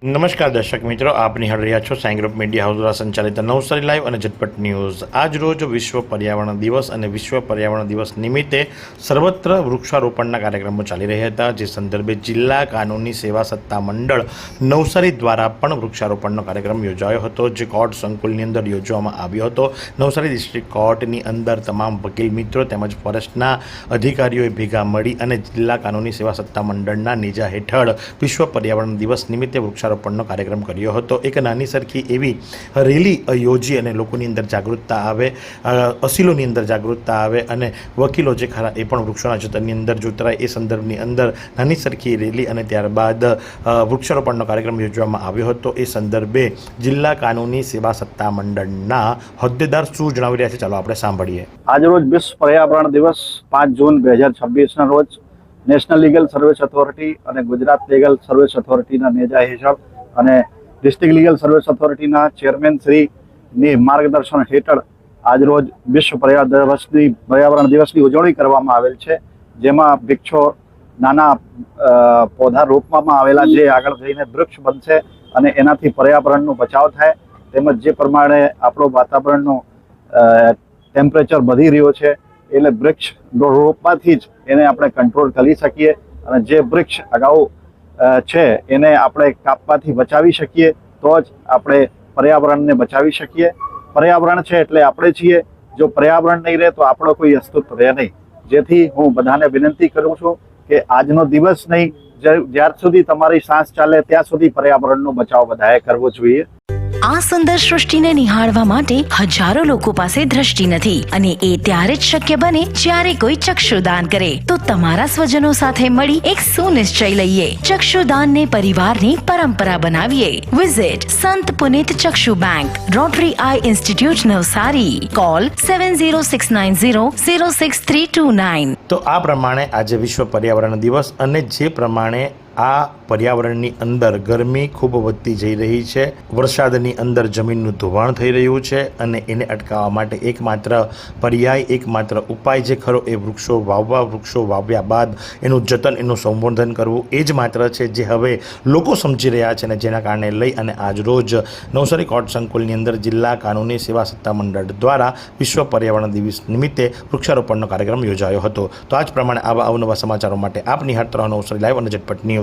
નમસ્કાર દર્શક મિત્રો, આપ નિહાળી રહ્યા છો સાઈ ગ્રુપ મીડિયા હાઉસ દ્વારા સંચાલિત નવસારી લાઈવ અને ઝટપટ ન્યૂઝ। આજ રોજ વિશ્વ પર્યાવરણ દિવસ અને વિશ્વ પર્યાવરણ દિવસ નિમિત્તે સર્વત્ર વૃક્ષારોપણના કાર્યક્રમો ચાલી રહ્યા હતા, જે સંદર્ભે જિલ્લા કાનૂની સેવા સત્તા મંડળ નવસારી દ્વારા પણ વૃક્ષારોપણનો કાર્યક્રમ યોજાયો હતો, જે કોર્ટ સંકુલની અંદર યોજવામાં આવ્યો હતો। નવસારી ડિસ્ટ્રિક્ટ કોર્ટની અંદર તમામ વકીલ મિત્રો તેમજ ફોરેસ્ટના અધિકારીઓએ ભેગા મળી અને જિલ્લા કાનૂની સેવા સત્તા મંડળના નેજા હેઠળ વિશ્વ પર્યાવરણ દિવસ નિમિત્તે વૃક્ષારોપણનો કાર્યક્રમ કર્યો હતો। એક નાની સરખી એવી રેલી યોજી અને લોકોની અંદર જાગૃતતા આવે, અસીલોની અંદર જાગૃતતા આવે અને વકીલો જે ખરા એ પણ વૃક્ષોના જતનની અંદર જોતરાય, એ સંદર્ભની અંદર નાની સરખી રેલી અને ત્યારબાદ વૃક્ષારોપણનો કાર્યક્રમ યોજવામાં આવ્યો હતો। એ સંદર્ભે જિલ્લા કાનૂની સેવા સત્તા મંડળના હોદ્દેદાર શું જણાવી રહ્યા છે, ચાલો આપણે સાંભળીએ। આજરોજ વિશ્વ પર્યાવરણ દિવસ 5 જૂન 2026ના રોજ નેશનલ લીગલ સર્વિસ ઓથોરિટી અને ગુજરાત લીગલ સર્વિસ ઓથોરિટીના નેજા હેઠળ અને ડિસ્ટ્રિક્ટ લીગલ સર્વિસ ઓથોરિટીના ચેરમેન શ્રીની માર્ગદર્શન હેઠળ આજરોજ વિશ્વ પર્યાવરણ દિવસની ઉજવણી કરવામાં આવેલ છે, જેમાં વૃક્ષો નાના પૌધા રોપવામાં આવેલા જે આગળ જઈને વૃક્ષ બનશે અને એનાથી પર્યાવરણનો બચાવ થાય, તેમજ જે પ્રમાણે આપણો વાતાવરણનો ટેમ્પરેચર વધી રહ્યો છે એટલે વૃક્ષ રોપવાથી જ એને આપણે કંટ્રોલ કરી શકીએ અને જે વૃક્ષ અગાઉ છે એને આપણે કાપવાથી બચાવી શકીએ તો જ આપણે પર્યાવરણને બચાવી શકીએ। પર્યાવરણ છે એટલે આપણે છીએ, જો પર્યાવરણ નહીં રહે તો આપણો કોઈ અસ્તિત્વ રહે નહીં। જેથી હું બધાને વિનંતી કરું છું કે આજનો દિવસ નહીં, જ્યાર સુધી તમારી શ્વાસ ચાલે ત્યાં સુધી પર્યાવરણનો બચાવ બધાએ કરવો જોઈએ। આ સુંદર સૃષ્ટિને નિહાળવા માટે હજારો લોકો પાસે દ્રષ્ટિ નથી અને એ ત્યારે જ શક્ય બને જ્યારે કોઈ ચક્ષુદાન કરે। તો તમારા સ્વજનો સાથે મળી એક સુનિશ્ચય લઈએ, ચક્ષુદાનને પરિવારની પરંપરા બનાવીએ। Visit Sant Punit Chakshu bank, rotary eye institute Navsari, call 7069006329। તો આ પ્રમાણે આજે વિશ્વ પર્યાવરણ દિવસ અને જે પ્રમાણે આ પર્યાવરણની અંદર ગરમી ખૂબ વધતી જઈ રહી છે, વરસાદની અંદર જમીનનું ધોવાણ થઈ રહ્યું છે અને એને અટકાવવા માટે એકમાત્ર પર્યાય, એકમાત્ર ઉપાય જે ખરો એ વૃક્ષો વાવવા, વૃક્ષો વાવ્યા બાદ એનું જતન, એનું સંવર્ધન કરવું એ જ માત્ર છે, જે હવે લોકો સમજી રહ્યા છે અને જેના કારણે લઈ અને આજરોજ નવસારી કોર્ટ સંકુલની અંદર જિલ્લા કાનૂની સેવા સત્તા મંડળ દ્વારા વિશ્વ પર્યાવરણ દિવસ નિમિત્તે વૃક્ષારોપણનો કાર્યક્રમ યોજાયો હતો। તો આ જ પ્રમાણે આવા અવનવા સમાચારો માટે આપ નિહાળતા રહો નવસારી લાઈવ અને ઝટપટ ન્યૂઝ।